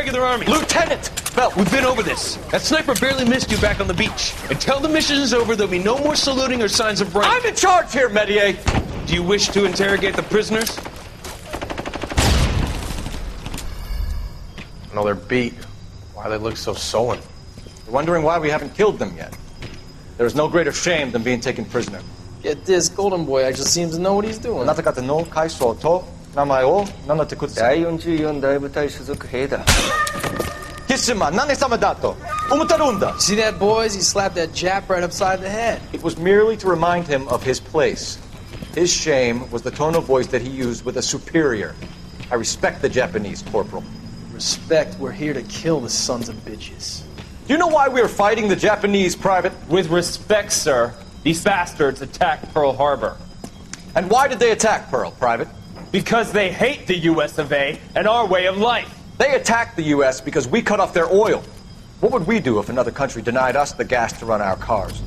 regular army. Lieutenant! Well, we've been over this. That sniper barely missed you back on the beach. Until the mission is over, there'll be no more saluting or signs of rank. I'm in charge here, Medier! Do you wish to interrogate the prisoners? No, they're beat. Why they look so sullen. They're wondering why we haven't killed them yet. There is no greater shame than being taken prisoner. Get this, Golden Boy actually seems to know what he's doing. あなた方の階層と名前を名乗ってください。第44大部隊所属兵だ。貴様、何様だと思ってるんだ。 See that, boys? He slapped that Jap right upside the head. It was merely to remind him of his place. His shame was the tone of voice that he used with a superior. I respect the Japanese, Corporal. Respect, we're here to kill the sons of bitches. Do you know why we are fighting the Japanese, Private? With respect, sir, these bastards attacked Pearl Harbor. And why did they attack Pearl, Private? Because they hate the US of A and our way of life. They attacked the U.S. because we cut off their oil. What would we do if another country denied us the gas to run our cars?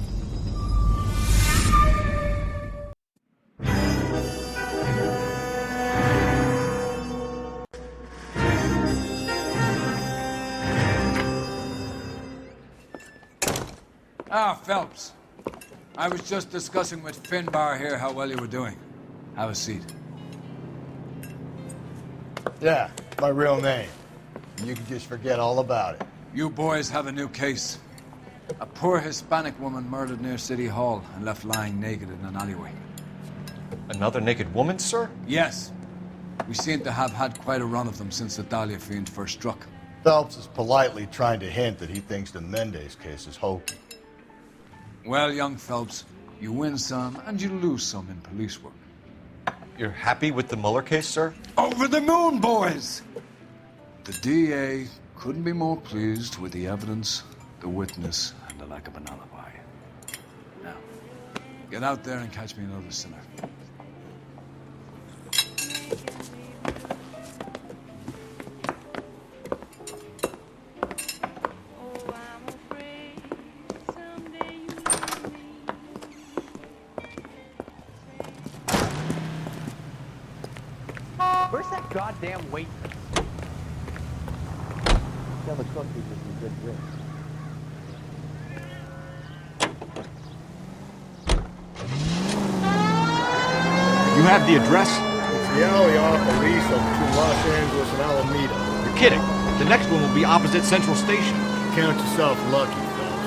Ah, Phelps. I was just discussing with Finbar here how well you were doing. Have a seat. Yeah, my real name. You can just forget all about it. You boys have a new case. A poor Hispanic woman murdered near City Hall and left lying naked in an alleyway. Another naked woman, sir? Yes. We seem to have had quite a run of them since the Dahlia fiend first struck. Phelps is politely trying to hint that he thinks the Mendez case is hokey. Well, young Phelps, you win some and you lose some in police work. You're happy with the Mueller case, sir? Over the moon, boys! The DA couldn't be more pleased with the evidence, the witness, and the lack of an alibi. Now, get out there and catch me another sinner. Where's that goddamn waitress? Tell the cook he's just a good drink. You have the address? It's the alley off Aliso between Los Angeles and Alameda. You're kidding. The next one will be opposite Central Station. Count yourself lucky, fellas.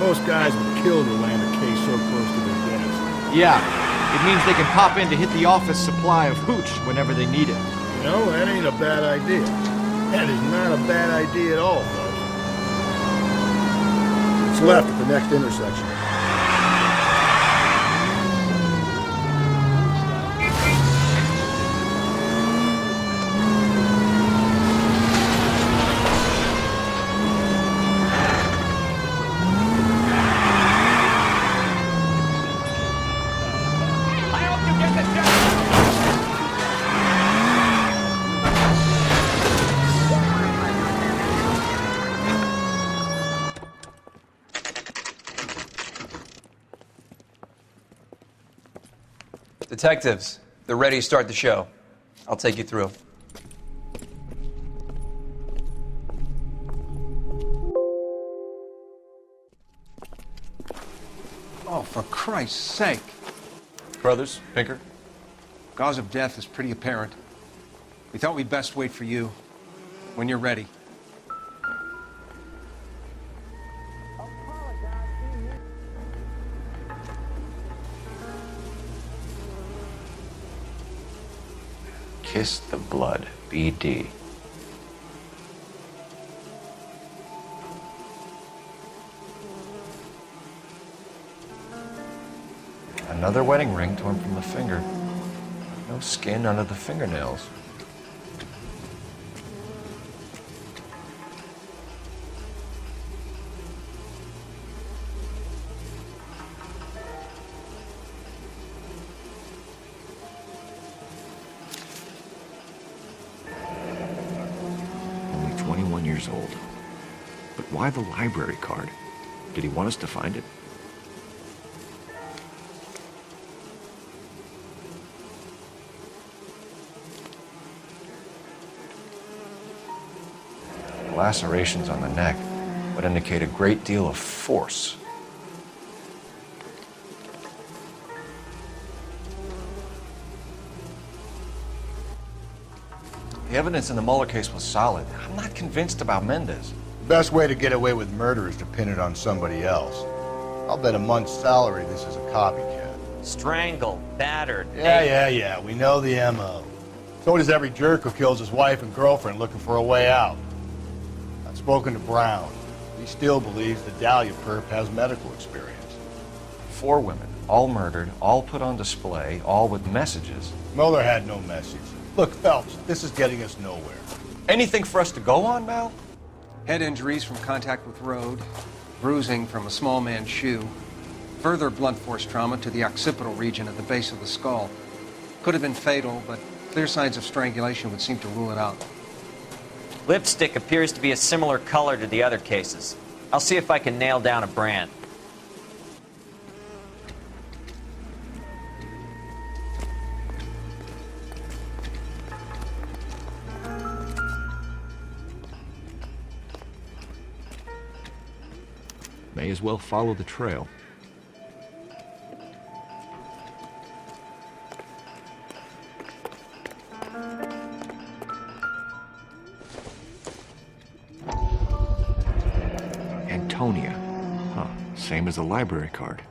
Most guys would kill to land a case so close to their desk. Yeah, it means they can pop in to hit the office supply of hooch whenever they need it. You know, that ain't a bad idea. That is not a bad idea at all, folks. It's left at the next intersection. Detectives, they're ready to start the show. I'll take you through. Oh, for Christ's sake. Brothers, Pinker? Cause of death is pretty apparent. We thought we'd best wait for you. When you're ready. Kiss the blood, BD. Another wedding ring torn from the finger. No skin under the fingernails. Only 21 years old. But why the library card? Did he want us to find it? lacerations on the neck would indicate a great deal of force. The evidence in the Mueller case was solid. I'm not convinced about Mendez. The best way to get away with murder is to pin it on somebody else. I'll bet a month's salary this is a copycat. Strangled, battered. Yeah. We know the M.O. So does every jerk who kills his wife and girlfriend looking for a way out. I've spoken to Brown. He still believes the Dahlia perp has medical experience. 4 women, all murdered, all put on display, all with messages. Mueller had no message. Look, Phelps, this is getting us nowhere. Anything for us to go on, Mal? Head injuries from contact with road, bruising from a small man's shoe, further blunt force trauma to the occipital region at the base of the skull. Could have been fatal, but clear signs of strangulation would seem to rule it out. Lipstick appears to be a similar color to the other cases. I'll see if I can nail down a brand. May as well follow the trail. Antonia. Huh. Same as the library card.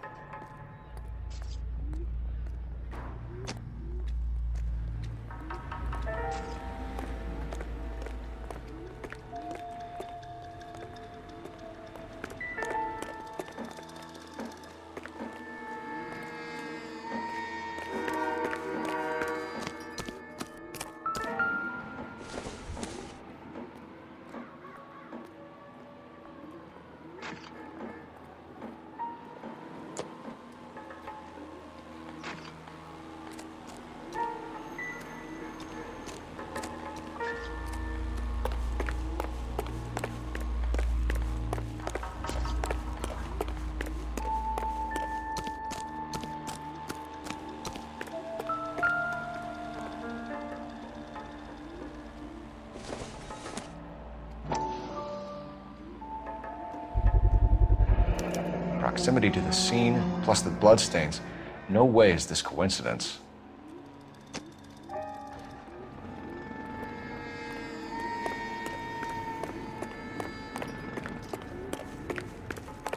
Proximity to the scene, plus the bloodstains. No way is this coincidence.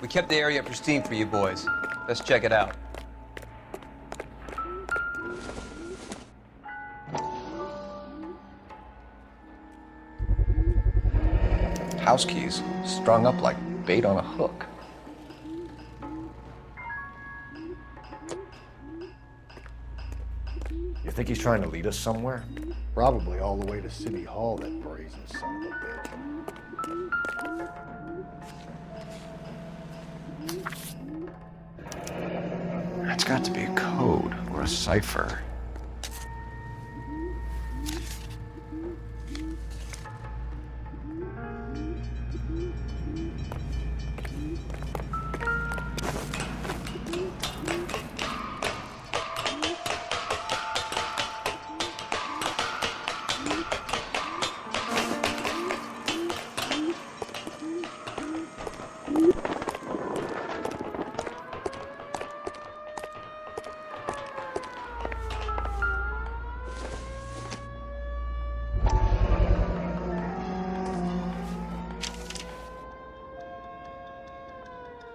We kept the area pristine for you boys. Let's check it out. House keys, strung up like bait on a hook. You think he's trying to lead us somewhere? Probably all the way to City Hall, that brazen son of a bitch. It's got to be a code or a cipher.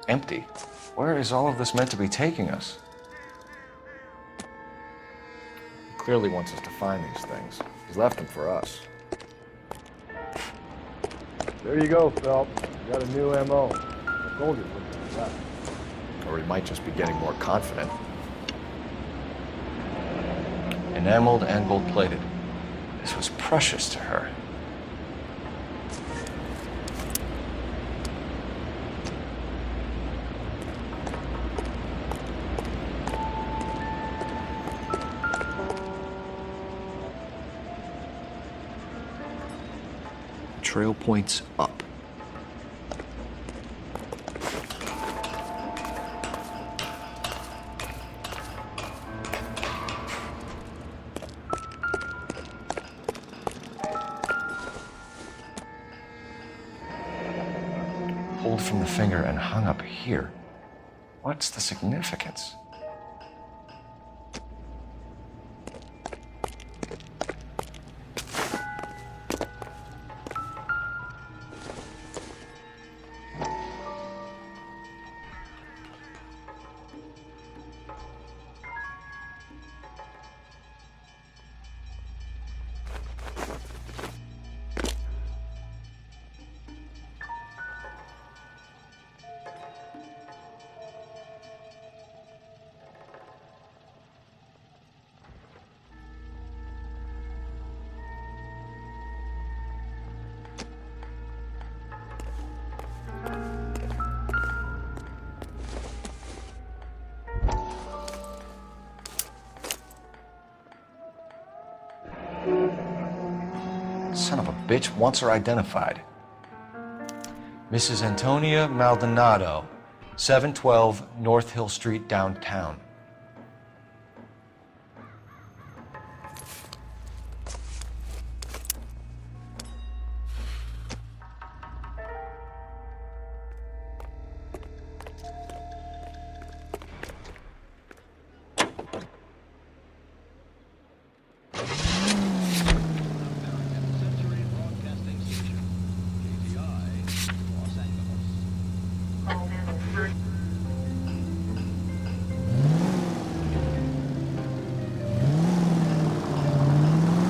Empty. Where is all of this meant to be taking us? He clearly wants us to find these things. He's left them for us. There you go, Phelps. You got a new M.O. I told you it wouldn't be left. Or he might just be getting more confident. Enameled and gold-plated. This was precious to her. Trail points up. pulled from the finger and hung up here. What's the significance? Son of a bitch wants her identified. Mrs. Antonia Maldonado, 712 North Hill Street, downtown.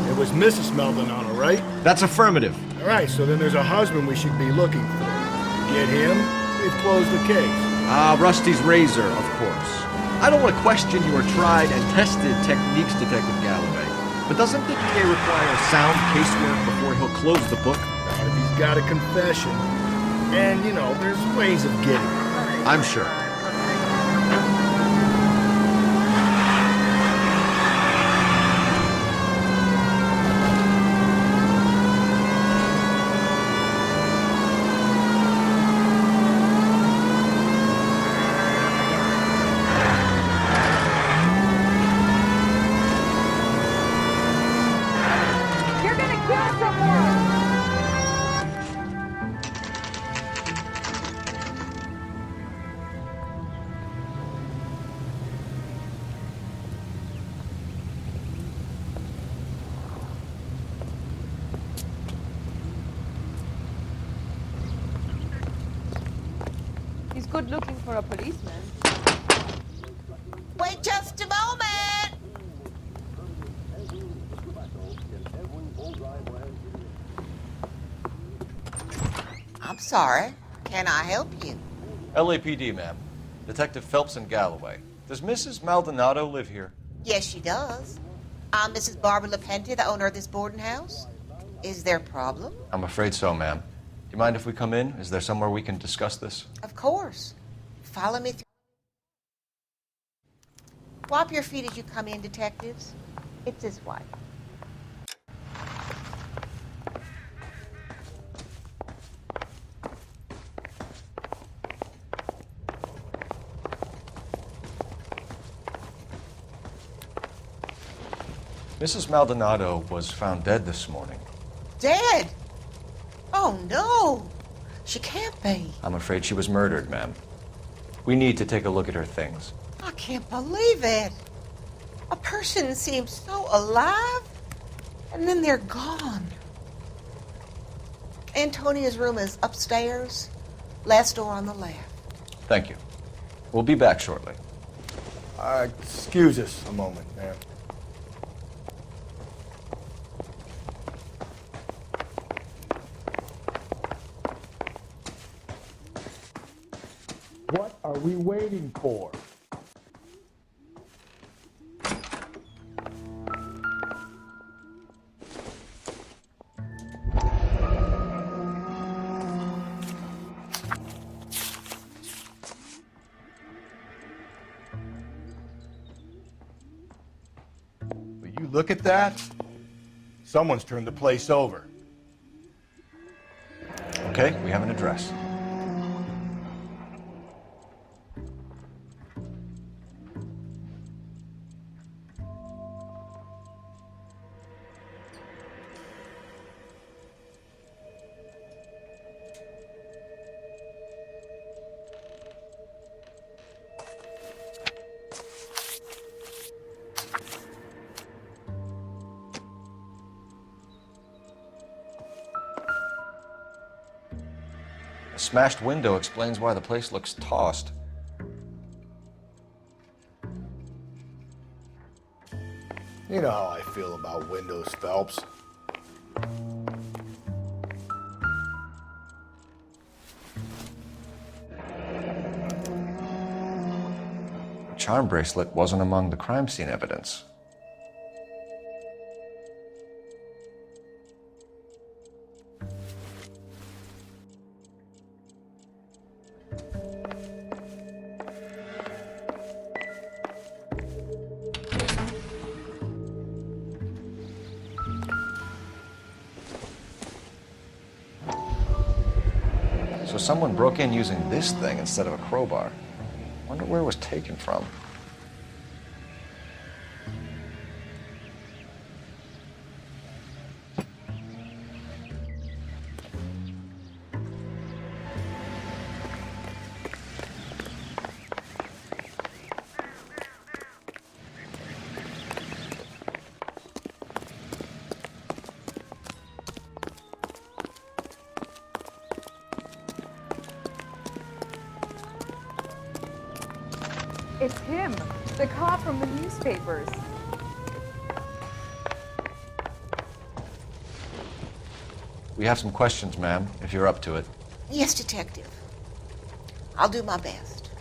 It was Mrs. Maldonado, right? That's affirmative. All right, so then there's a husband we should be looking for. Get him, we've closed the case. Rusty's razor, of course. I don't want to question your tried and tested techniques, Detective Galloway. But doesn't the DA require sound casework before he'll close the book? Not if he's got a confession. And, you know, there's ways of getting it. I'm sure. He's good looking for a policeman. Wait just a moment! I'm sorry. Can I help you? LAPD, ma'am. Detective Phelps and Galloway. Does Mrs. Maldonado live here? Yes, she does. I'm Mrs. Barbara LaPente, the owner of this boarding house. Is there a problem? I'm afraid so, ma'am. Do you mind if we come in? Is there somewhere we can discuss this? Of course. Follow me through. Wipe your feet as you come in, detectives. It's this way. Mrs. Maldonado was found dead this morning. Dead? Oh, no. She can't be. I'm afraid she was murdered, ma'am. We need to take a look at her things. I can't believe it. A person seems so alive, and then they're gone. Antonia's room is upstairs, last door on the left. Thank you. We'll be back shortly. Excuse us a moment, ma'am. What are we waiting for? Will you look at that? Someone's turned the place over. Okay, we have an address. The smashed window explains why the place looks tossed. You know how I feel about windows, Phelps. The charm bracelet wasn't among the crime scene evidence. So someone broke in using this thing instead of a crowbar. Wonder where it was taken from. It's him, the cop from the newspapers. We have some questions, ma'am, if you're up to it. Yes, Detective. I'll do my best.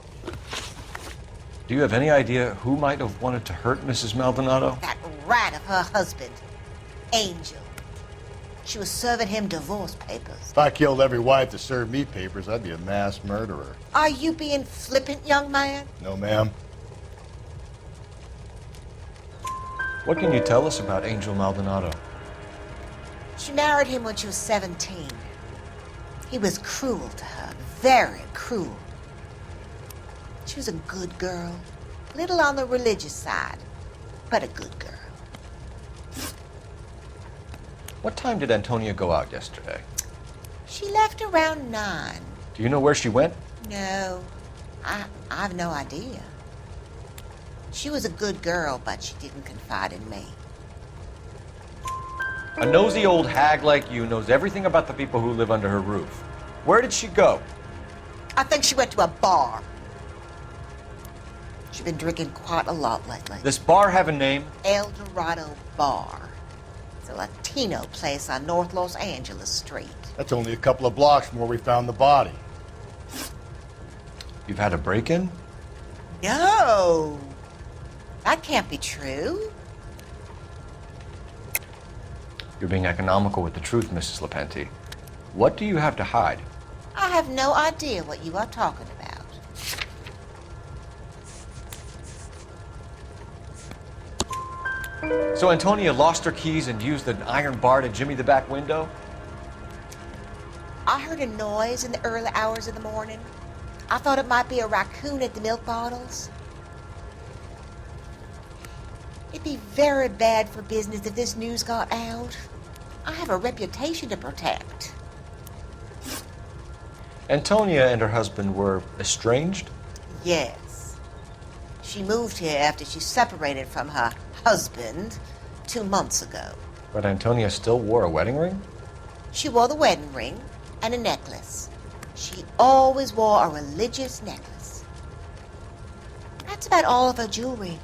Do you have any idea who might have wanted to hurt Mrs. Maldonado? That rat of her husband, Angel. She was serving him divorce papers. If I killed every wife that served me papers, I'd be a mass murderer. Are you being flippant, young man? No, ma'am. What can you tell us about Angel Maldonado? She married him when she was 17. He was cruel to her, very cruel. She was a good girl, little on the religious side, but a good girl. What time did Antonia go out yesterday? She left around 9. Do you know where she went? No, I've no idea. She was a good girl, but she didn't confide in me. A nosy old hag like you knows everything about the people who live under her roof. Where did she go? I think she went to a bar. She's been drinking quite a lot lately. This bar have a name? El Dorado Bar. It's a Latino place on North Los Angeles Street. That's only a couple of blocks from where we found the body. You've had a break-in? No! That can't be true. You're being economical with the truth, Mrs. Lepenti. What do you have to hide? I have no idea what you are talking about. So Antonia lost her keys and used an iron bar to jimmy the back window? I heard a noise in the early hours of the morning. I thought it might be a raccoon at the milk bottles. It'd be very bad for business if this news got out. I have a reputation to protect. Antonia and her husband were estranged? Yes. She moved here after she separated from her husband 2 months ago. But Antonia still wore a wedding ring? She wore the wedding ring and a necklace. She always wore a religious necklace. That's about all of her jewelry.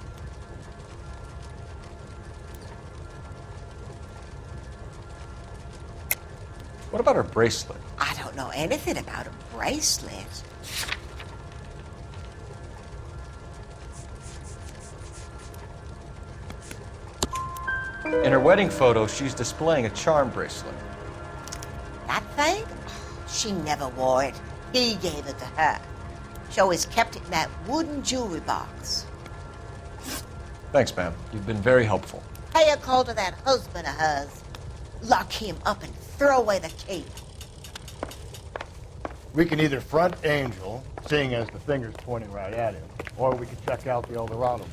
What about her bracelet? I don't know anything about a bracelet. In her wedding photo, she's displaying a charm bracelet. That thing? She never wore it. He gave it to her. She always kept it in that wooden jewelry box. Thanks, ma'am. You've been very helpful. Pay a call to that husband of hers. Lock him up and throw away the key. We can either front Angel, seeing as the finger's pointing right at him, or we can check out the El Dorado one.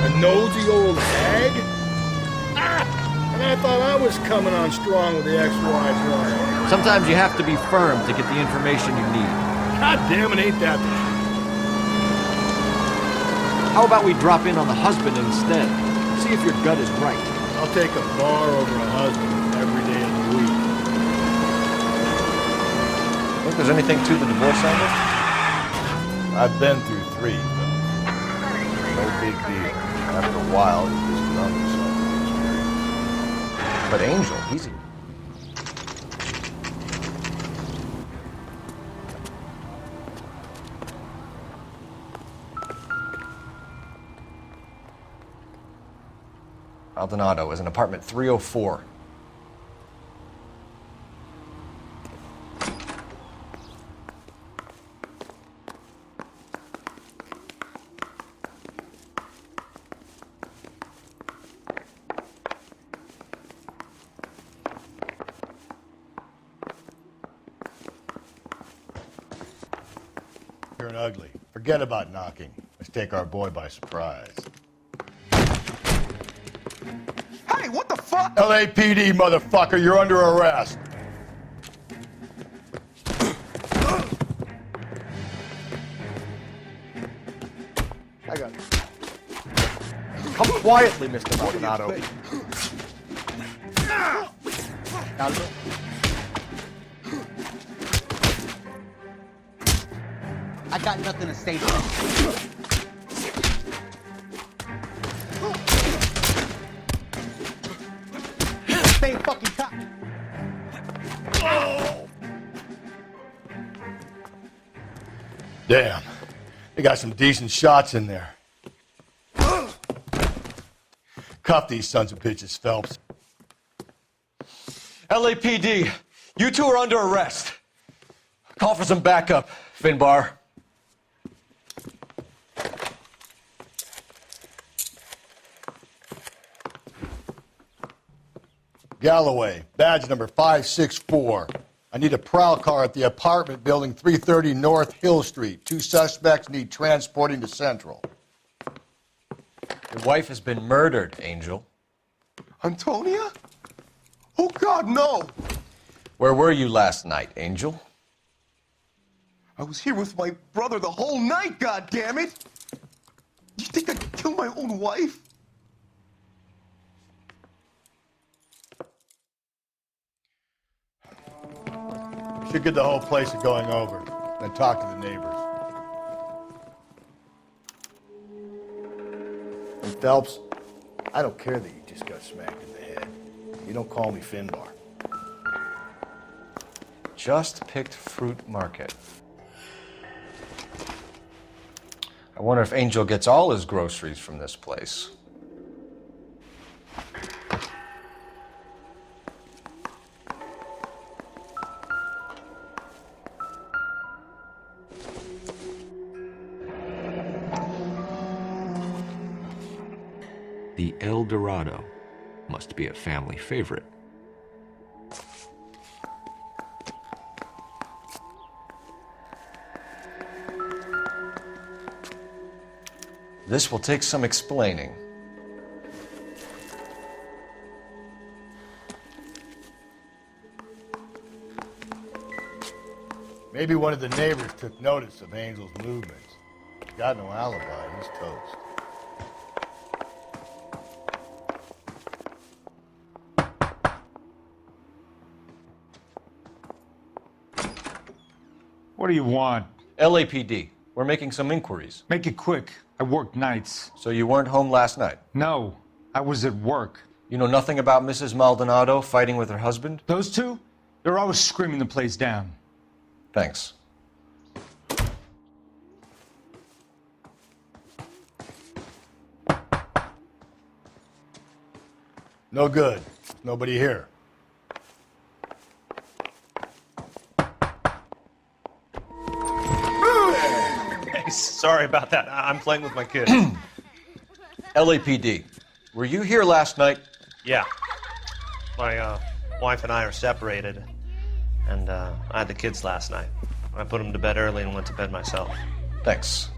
A nosy old hag? Ah! And I thought I was coming on strong with the ex-wives, right? Sometimes you have to be firm to get the information you need. God damn it, ain't that the How about we drop in on the husband instead? See if your gut is right. I'll take a bar over a husband every day of the week. Think there's anything to the divorce angle? I've been through 3, but no big deal. After a while, you just numb yourself. But Angel, he's... Maldonado is in apartment 304. You're an ugly. Forget about knocking. Let's take our boy by surprise. Hey, what the fuck? LAPD, motherfucker, you're under arrest. I got it. Come quietly, Mr. Maldonado. Out of it. I got nothing to say to you. Stay fucking cocked. Damn. They got some decent shots in there. Cuff these sons of bitches, Phelps. LAPD, you two are under arrest. Call for some backup, Finbar. Galloway, badge number 564. I need a prowl car at the apartment building 330 North Hill Street. 2 suspects need transporting to Central. Your wife has been murdered, Angel. Antonia? Oh, God, no! Where were you last night, Angel? I was here with my brother the whole night, God damn it! You think I'd kill my own wife? We should get the whole place going over, then talk to the neighbors. And Phelps, I don't care that you just got smacked in the head. You don't call me Finbar. Just picked Fruit Market. I wonder if Angel gets all his groceries from this place. The El Dorado must be a family favorite. This will take some explaining. Maybe one of the neighbors took notice of Angel's movements. Got no alibi, he's toast. What do you want? LAPD. We're making some inquiries. Make it quick. I work nights. So you weren't home last night? No, I was at work. You know nothing about Mrs. Maldonado fighting with her husband? Those two? They're always screaming the place down. Thanks. No good. There's nobody here. Sorry about that. I'm playing with my kids. LAPD, were you here last night? Yeah. My wife and I are separated, and I had the kids last night. I put them to bed early and went to bed myself. Thanks.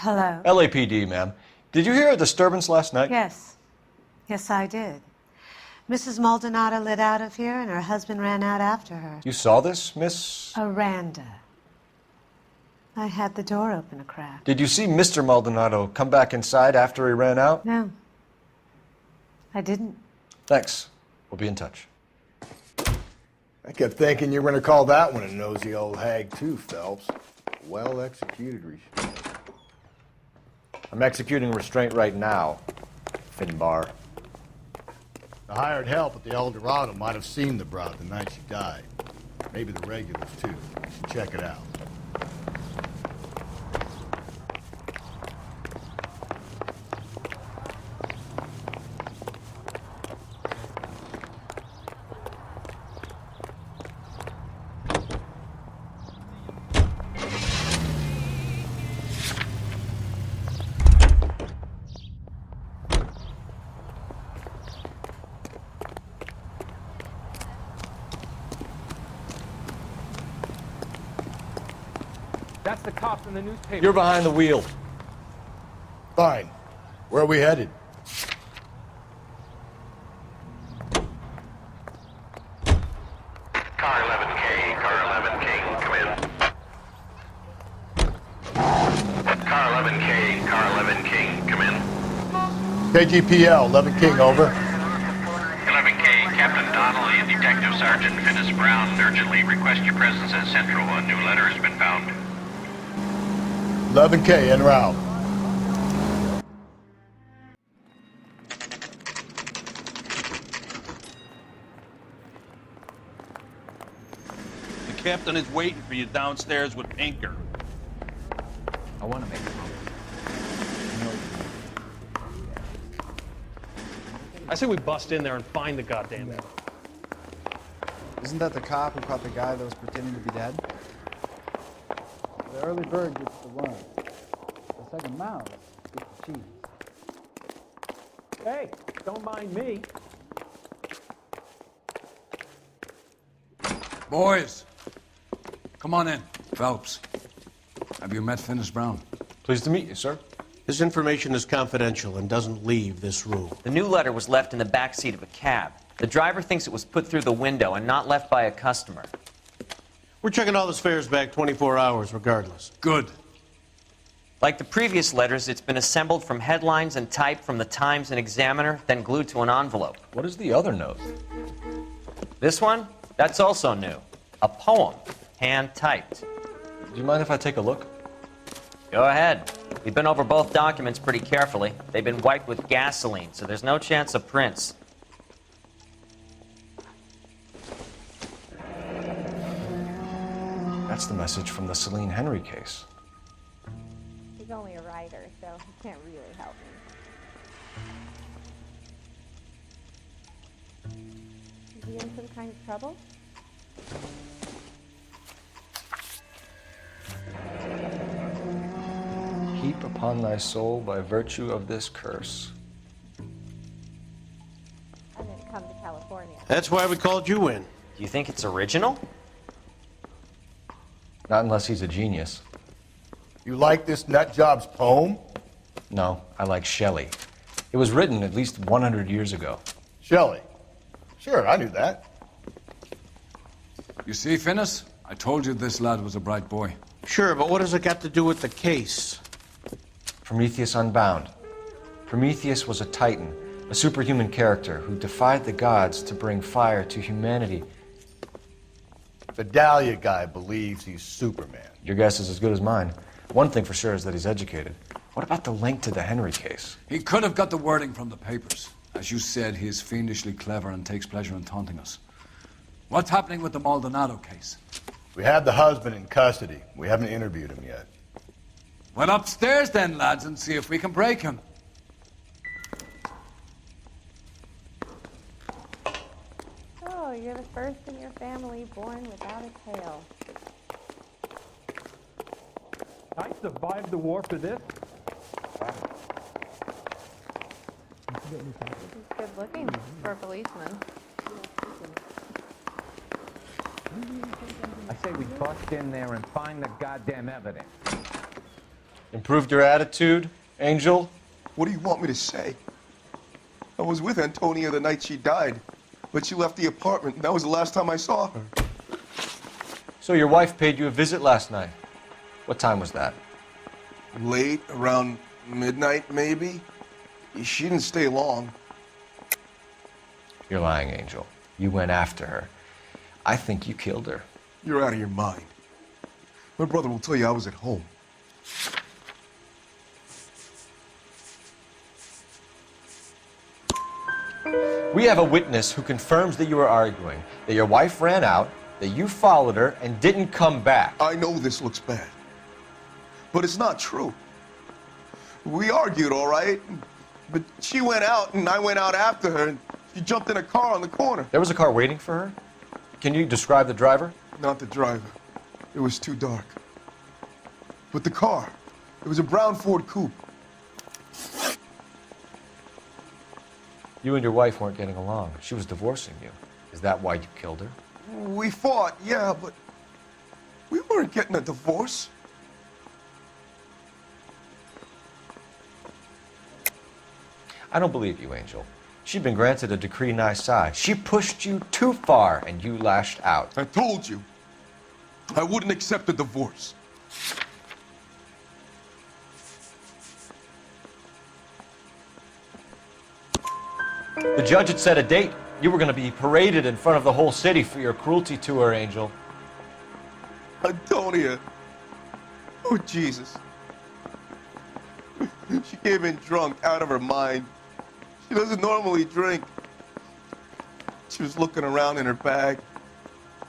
Hello? LAPD, ma'am. Did you hear a disturbance last night? Yes. Yes, I did. Mrs. Maldonado lit out of here, and her husband ran out after her. You saw this, Miss? Aranda. I had the door open a crack. Did you see Mr. Maldonado come back inside after he ran out? No. I didn't. Thanks. We'll be in touch. I kept thinking you were going to call that one a nosy old hag too, Phelps. Well executed restraint. I'm executing restraint right now, Finbar. The hired help at the El Dorado might have seen the broad the night she died. Maybe the regulars too. You should check it out. That's the cop from the newspaper. You're behind the wheel. Fine. Where are we headed? Car 11K, car 11K, come in. Car 11K, car 11K, come in. KGPL, 11 King, over. 11K, Captain Donnelly and Detective Sergeant Finnis Brown urgently request your presence at Central. A new letter has been found. 11K, en route. The captain is waiting for you downstairs with Pinker. I want to make it. I say we bust in there and find the goddamn guy. Isn't that the cop who caught the guy that was pretending to be dead? The early bird gets the worm. The second mouse gets the cheese. Hey, don't mind me. Boys, come on in. Phelps, have you met Finnis Brown? Pleased to meet you, sir. This information is confidential and doesn't leave this room. The new letter was left in the back seat of a cab. The driver thinks it was put through the window and not left by a customer. We're checking all the fares back 24 hours regardless. Good. Like the previous letters, it's been assembled from headlines and typed from the Times and Examiner, then glued to an envelope. What is the other note? This one? That's also new. A poem, hand-typed. Do you mind if I take a look? Go ahead. We've been over both documents pretty carefully. They've been wiped with gasoline, so there's no chance of prints. That's the message from the Celine Henry case. He's only a writer, so he can't really help me. Is he in some kind of trouble? Heap upon thy soul by virtue of this curse. I didn't come to California. That's why we called you in. Do you think it's original? Not unless he's a genius. You like this nutjob's poem? No, I like Shelley. It was written at least 100 years ago. Shelley? Sure, I knew that. You see, Finnis? I told you this lad was a bright boy. Sure, but what has it got to do with the case? Prometheus Unbound. Prometheus was a titan, a superhuman character who defied the gods to bring fire to humanity. The Dahlia guy believes he's Superman. Your guess is as good as mine. One thing for sure is that he's educated. What about the link to the Henry case? He could have got the wording from the papers. As you said, he is fiendishly clever and takes pleasure in taunting us. What's happening with the Maldonado case? We have the husband in custody. We haven't interviewed him yet. Well, upstairs then, lads, and see if we can break him. Oh, you're the first in your family born without a tail. I survived the war for this. He's good looking for a policeman. I say we bust in there and find the goddamn evidence. Improved your attitude, Angel? What do you want me to say? I was with Antonia the night she died, but she left the apartment, and that was the last time I saw her. So your wife paid you a visit last night. What time was that? Late, around midnight, maybe? She didn't stay long. You're lying, Angel. You went after her. I think you killed her. You're out of your mind. My brother will tell you I was at home. We have a witness who confirms that you were arguing, that your wife ran out, that you followed her, and didn't come back. I know this looks bad, but it's not true. We argued, all right, but she went out, and I went out after her, and she jumped in a car on the corner. There was a car waiting for her? Can you describe the driver? Not the driver. It was too dark. But the car, it was a brown Ford Coupe. You and your wife weren't getting along. She was divorcing you. Is that why you killed her? We fought, yeah, but we weren't getting a divorce. I don't believe you, Angel. She'd been granted a decree nisi. She pushed you too far, and you lashed out. I told you, I wouldn't accept a divorce. The judge had set a date. You were going to be paraded in front of the whole city for your cruelty to her, Angel. Antonia. Oh, Jesus. She came in drunk, out of her mind. She doesn't normally drink. She was looking around in her bag.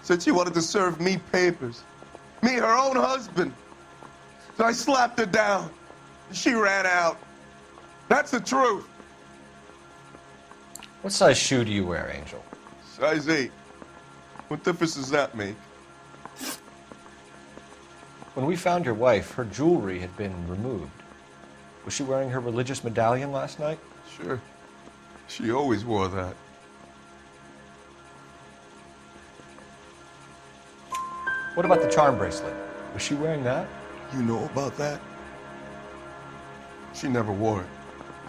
Said she wanted to serve me papers. Me, her own husband. So I slapped her down. She ran out. That's the truth. What size shoe do you wear, Angel? Size 8. What difference does that make? When we found your wife, her jewelry had been removed. Was she wearing her religious medallion last night? Sure. She always wore that. What about the charm bracelet? Was she wearing that? You know about that? She never wore it.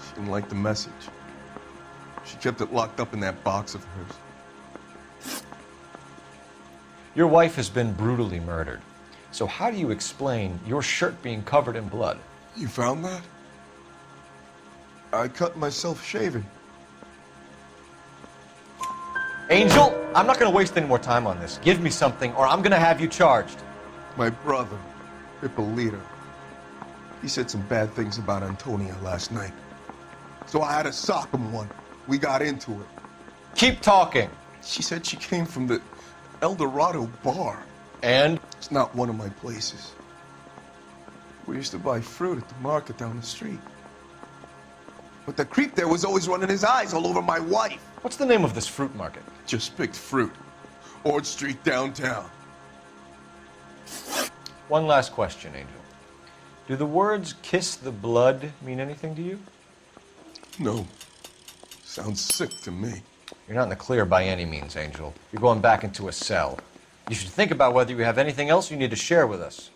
She didn't like the message. She kept it locked up in that box of hers. Your wife has been brutally murdered. So how do you explain your shirt being covered in blood? You found that? I cut myself shaving. Angel, I'm not going to waste any more time on this. Give me something or I'm going to have you charged. My brother, Ippolito, he said some bad things about Antonia last night. So I had to sock him one. We got into it. Keep talking. She said she came from the El Dorado bar. And? It's not one of my places. We used to buy fruit at the market down the street. But the creep there was always running his eyes all over my wife. What's the name of this fruit market? Just picked fruit. Ord Street downtown. One last question, Angel. Do the words kiss the blood mean anything to you? No. Sounds sick to me. You're not in the clear by any means, Angel. You're going back into a cell. You should think about whether you have anything else you need to share with us.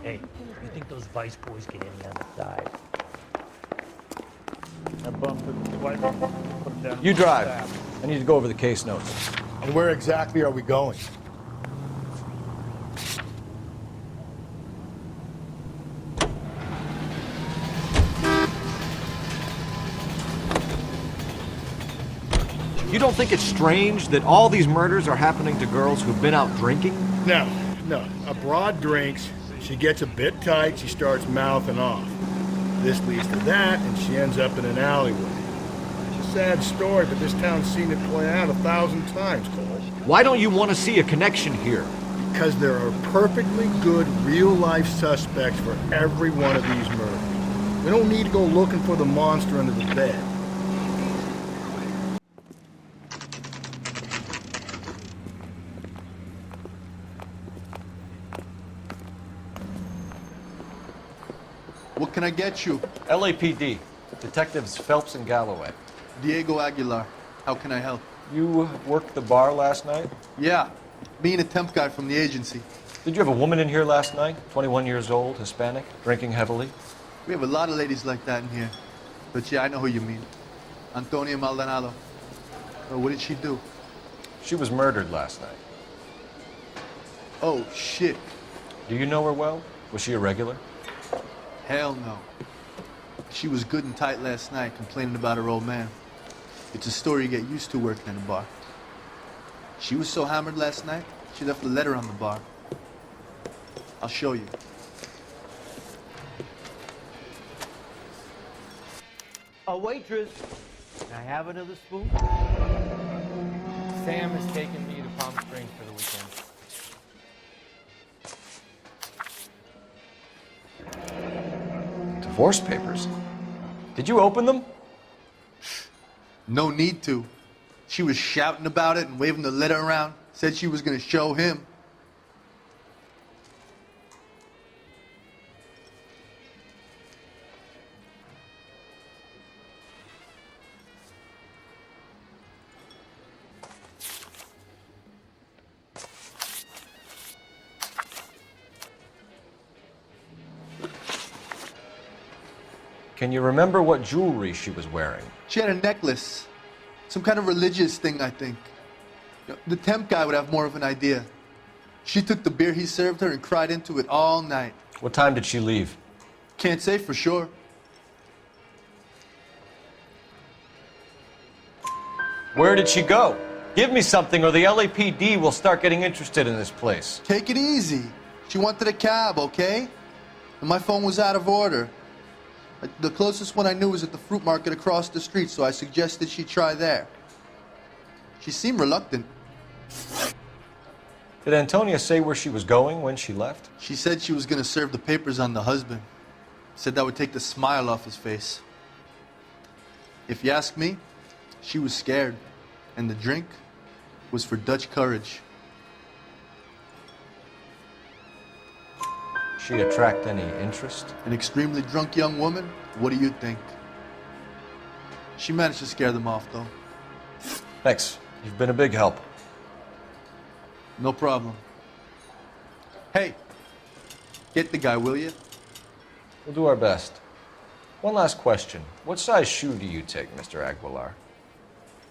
Hey, you think those Vice boys get any on the side? I bumped his wife, put him down. You drive. I need to go over the case notes. And where exactly are we going? You don't think it's strange that all these murders are happening to girls who've been out drinking? No. A broad drinks, she gets a bit tight, she starts mouthing off. This leads to that, and she ends up in an alleyway. It's a sad story, but this town's seen it play out 1,000 times, Cole. Why don't you want to see a connection here? Because there are perfectly good real-life suspects for every one of these murders. We don't need to go looking for the monster under the bed. What can I get you? LAPD. Detectives Phelps and Galloway. Diego Aguilar. How can I help? You worked the bar last night? Yeah. Me and a temp guy from the agency. Did you have a woman in here last night? 21 years old, Hispanic, drinking heavily? We have a lot of ladies like that in here. But yeah, I know who you mean. Antonia Maldonado. Oh, what did she do? She was murdered last night. Oh, shit. Do you know her well? Was she a regular? Hell no. She was good and tight last night, complaining about her old man. It's a story you get used to working in a bar. She was so hammered last night, she left a letter on the bar. I'll show you. A waitress. Can I have another spoon? Sam has taken me to Palm Springs for the weekend. Divorce papers? Did you open them? No need to. She was shouting about it and waving the letter around. Said she was going to show him. Can you remember what jewelry she was wearing? She had a necklace. Some kind of religious thing, I think. The temp guy would have more of an idea. She took the beer he served her and cried into it all night. What time did she leave? Can't say for sure. Where did she go? Give me something or the LAPD will start getting interested in this place. Take it easy. She wanted a cab, okay? And my phone was out of order. The closest one I knew was at the fruit market across the street, so I suggested she try there. She seemed reluctant. Did Antonia say where she was going when she left? She said she was going to serve the papers on the husband. Said that would take the smile off his face. If you ask me, she was scared, and the drink was for Dutch courage. She attract any interest? An extremely drunk young woman? What do you think? She managed to scare them off, though. Thanks. You've been a big help. No problem. Hey, get the guy, will you? We'll do our best. One last question. What size shoe do you take, Mr. Aguilar?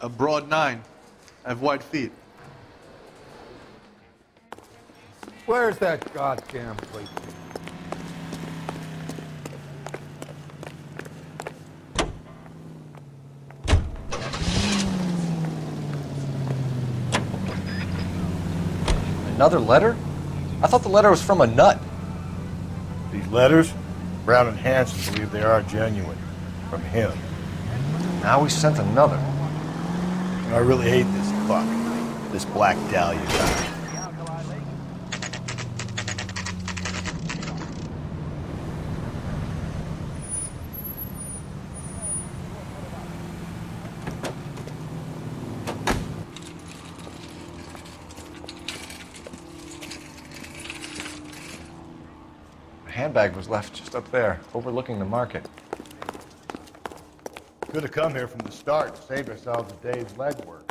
A broad 9. I have wide feet. Where's that goddamn plate? Another letter? I thought the letter was from a nut. These letters, Brown and Hanson believe they are genuine. From him. Now we sent another. I really hate this fuck. This Black Dahlia guy. The handbag was left just up there, overlooking the market. Could have come here from the start to save ourselves a day's legwork.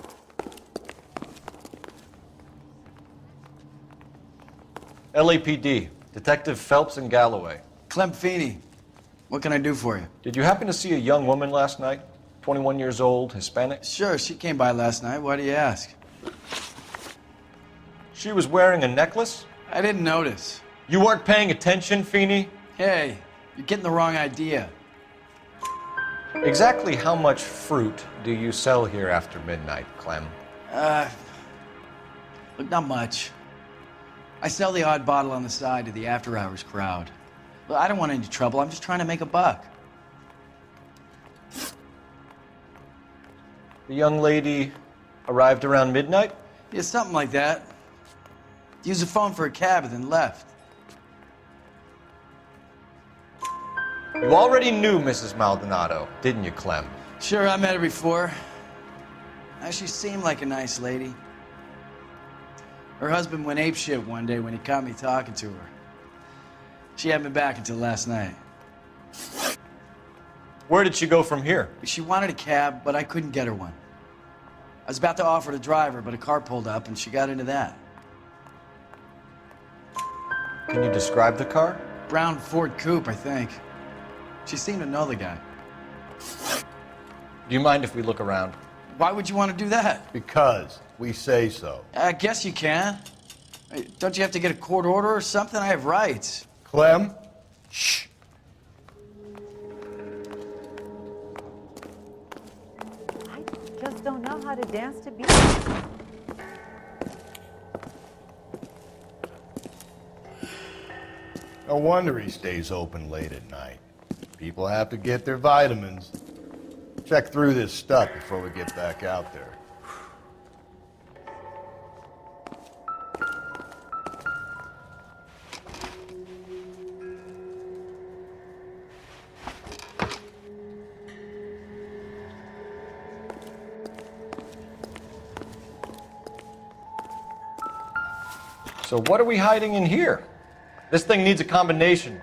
LAPD, Detective Phelps and Galloway. Clem Feeney, what can I do for you? Did you happen to see a young woman last night? 21 years old, Hispanic? Sure, she came by last night. Why do you ask? She was wearing a necklace? I didn't notice. You weren't paying attention, Feeney? Hey, you're getting the wrong idea. Exactly how much fruit do you sell here after midnight, Clem? Look, not much. I sell the odd bottle on the side to the after-hours crowd. Look, I don't want any trouble. I'm just trying to make a buck. The young lady arrived around midnight? Yeah, something like that. Used the phone for a cab and then left. You already knew Mrs. Maldonado, didn't you, Clem? Sure, I met her before. She seemed like a nice lady. Her husband went apeshit one day when he caught me talking to her. She hadn't been back until last night. Where did she go from here? She wanted a cab, but I couldn't get her one. I was about to offer to drive her, but a car pulled up and she got into that. Can you describe the car? Brown Ford Coupe, I think. She seemed to know the guy. Do you mind if we look around? Why would you want to do that? Because we say so. I guess you can. Hey, don't you have to get a court order or something? I have rights. Clem? Shh. Just don't know how to dance to beat. No wonder he stays open late at night. People have to get their vitamins. Check through this stuff before we get back out there. So what are we hiding in here? This thing needs a combination.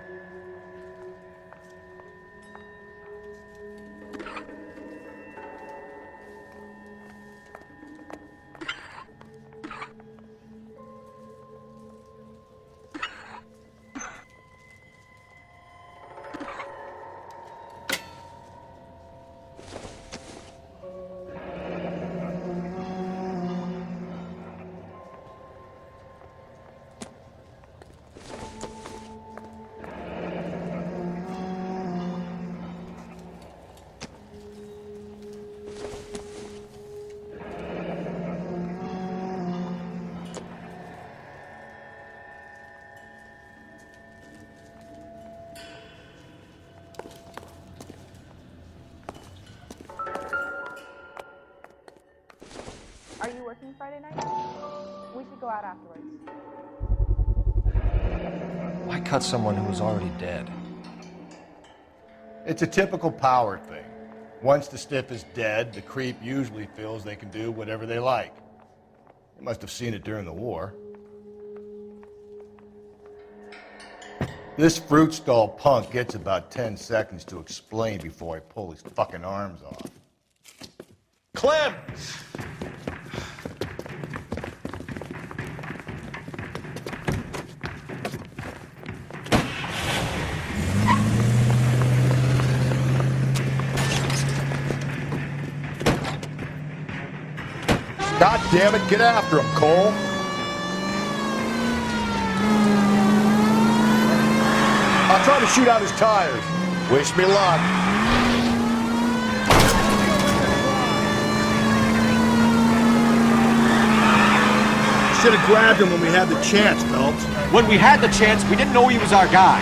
Are you working Friday night? We should go out afterwards. Why cut someone who was already dead? It's a typical power thing. Once the stiff is dead, the creep usually feels they can do whatever they like. They must have seen it during the war. This fruit stall punk gets about 10 seconds to explain before I pull his fucking arms off. Clem! God damn it, get after him, Cole! I'll try to shoot out his tires. Wish me luck. Should have grabbed him when we had the chance, Phelps. When we had the chance, we didn't know he was our guy.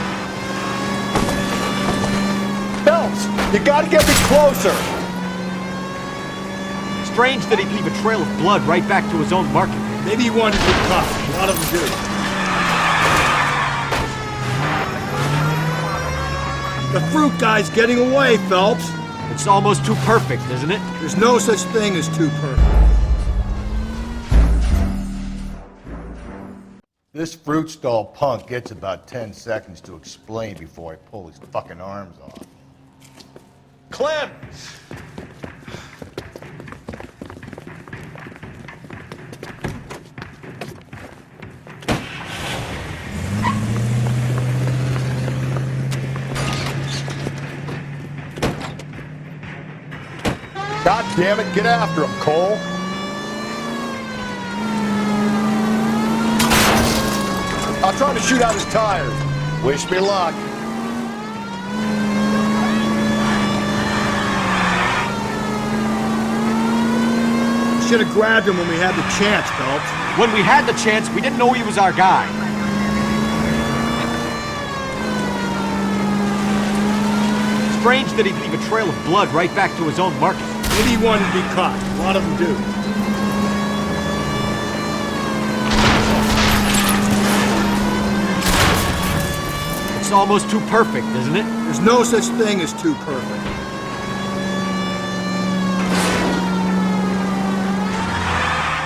Phelps, you gotta get me closer. Strange that he'd leave a trail of blood right back to his own market. Maybe he wanted to be caught. A lot of them do. The fruit guy's getting away, Phelps. It's almost too perfect, isn't it? There's no such thing as too perfect. This fruit stall punk gets about 10 seconds to explain before I pull his fucking arms off. Clem! God damn it, get after him, Cole. I'll try to shoot out his tires. Wish me luck. Should have grabbed him when we had the chance, Phelps. When we had the chance, we didn't know he was our guy. Strange that he'd leave a trail of blood right back to his own market. Maybe he wanted to be caught. A lot of them do. It's almost too perfect, isn't it? There's no such thing as too perfect.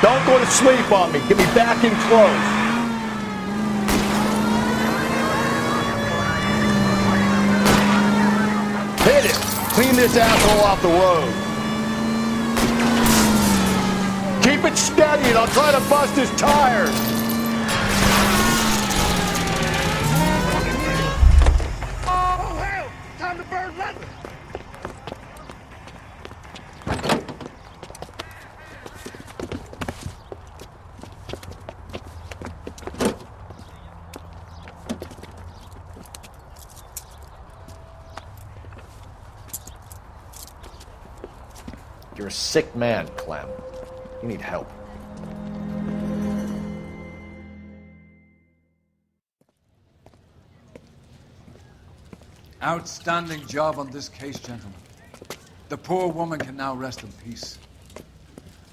Don't go to sleep on me. Get me back in close. Hit it. Clean this asshole off the road. Keep it steady and I'll try to bust his tires. bird leather! You're a sick man, Clem. You need help. Outstanding job on this case, gentlemen. The poor woman can now rest in peace.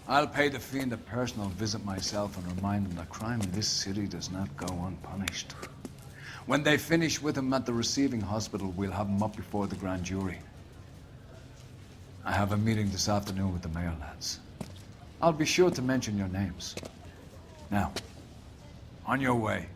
I'll pay the fiend a personal visit myself and remind him that crime in this city does not go unpunished. When they finish with him at the receiving hospital, we'll have him up before the grand jury. I have a meeting this afternoon with the mayor lads. I'll be sure to mention your names. Now, on your way.